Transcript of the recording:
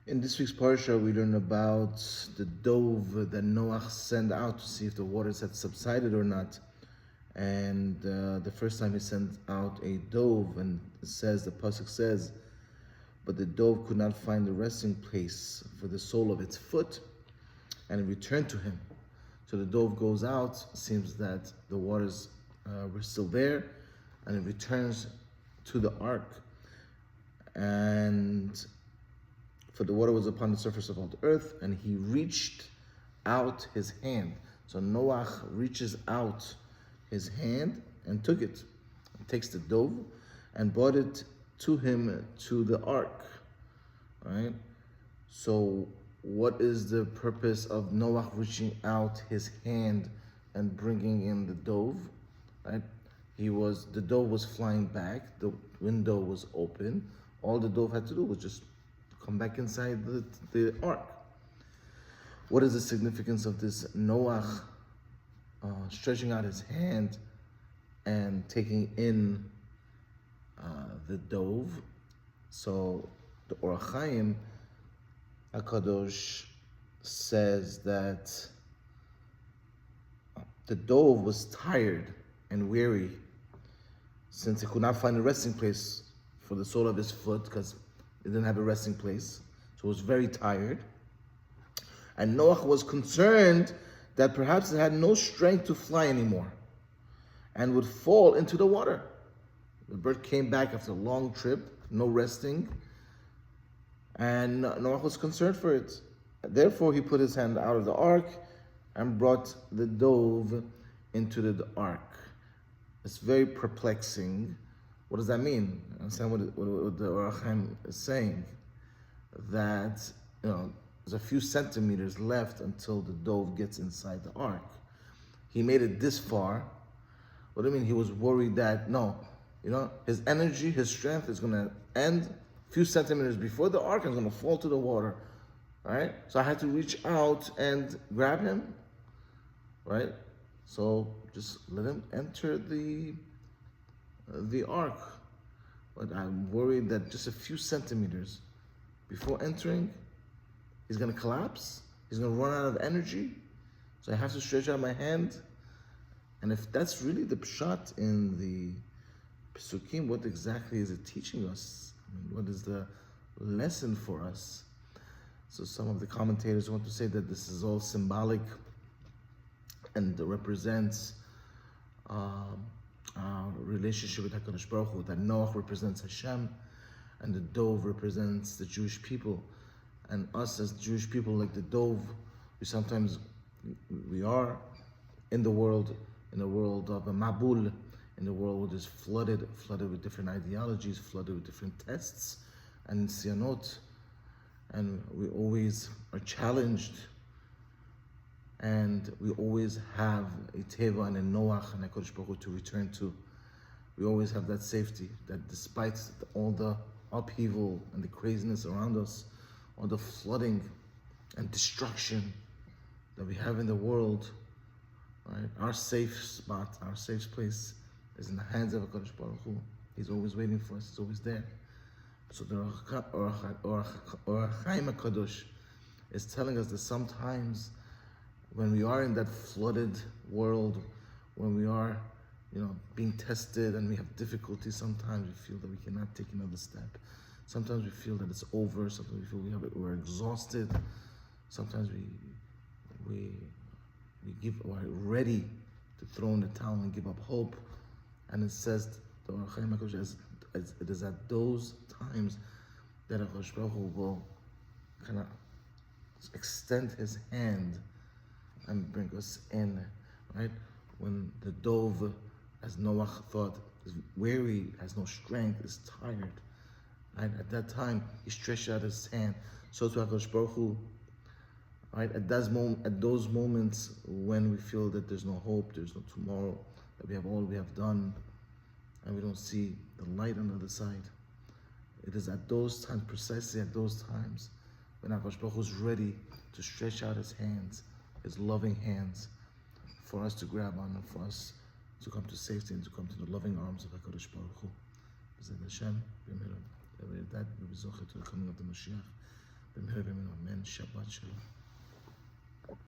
In this week's parsha, we learn about the dove that Noach sent out to see if the waters had subsided or not. And the first time he sent out a dove, and it says, the pasuk says, but the dove could not find a resting place for the sole of its foot, and it returned to him. So the dove goes out, seems that the waters were still there, and it returns to the ark. And for the water was upon the surface of all the earth, and he reached out his hand. So Noach reaches out his hand and took it, and takes the dove and brought it to him to the ark. Right? So what is the purpose of Noach reaching out his hand and bringing in the dove? Right? The dove was flying back, the window was open. All the dove had to do was just come back inside the ark. What is the significance of this Noach stretching out his hand and taking in the dove? So the Or HaChaim HaKadosh says that the dove was tired and weary since he could not find a resting place for the sole of his foot because it didn't have a resting place. So it was very tired. And Noach was concerned that perhaps it had no strength to fly anymore and would fall into the water. The bird came back after a long trip, no resting, and Noach was concerned for it. Therefore, he put his hand out of the ark and brought the dove into the ark. It's very perplexing. What does that mean? Understand what the Or HaChaim is saying? That, there's a few centimeters left until the dove gets inside the ark. He made it this far. What do you mean? He was worried that, his energy, his strength is going to end a few centimeters before the ark and is going to fall to the water. Right? So I had to reach out and grab him. Right? So just let him enter the ark. But I'm worried that just a few centimeters before entering, he's going to collapse. He's going to run out of energy. So I have to stretch out my hand. And if that's really the pshat in the Pesukim, what exactly is it teaching us? What is the lesson for us? So some of the commentators want to say that this is all symbolic and represents our relationship with HaKadosh Baruch Hu, that Noach represents Hashem and the dove represents the Jewish people. And us as Jewish people, like the dove, we are in the world of a Mabul, in the world which is flooded with different ideologies, flooded with different tests and siyanot, and we always are challenged, and we always have a Teva and a Noach and a Kodesh Baruch Hu to return to. We always have that safety, that despite all the upheaval and the craziness around us, all the flooding and destruction that we have in the world, right? Our safe spot, our safe place is in the hands of HaKadosh Baruch Hu. He's always waiting for us, he's always there. So the Or HaChaim HaKadosh is telling us that sometimes when we are in that flooded world, when we are, being tested and we have difficulties, sometimes we feel that we cannot take another step. Sometimes we feel that it's over. Sometimes we feel we're exhausted. Sometimes we're ready to throw in the towel and give up hope. And it says, the Or HaChaim HaKadosh, it is at those times that HaKadosh Baruch Hu will kind of extend his hand and bring us in, right? When the dove, as Noach thought, is weary, has no strength, is tired, right? At that time, he stretched out his hand. So to HaKadosh Baruch Hu, right? At those moments when we feel that there's no hope, there's no tomorrow, that we have all we have done, and we don't see the light on the other side. It is at those times, precisely at those times, when HaKadosh Baruch Hu is ready to stretch out his hands, his loving hands, for us to grab on and for us to come to safety and to come to the loving arms of HaKadosh Baruch Hu. B'ezrat Hashem, that we be zocher to the coming of the Mashiach. Amen. Shabbat shalom.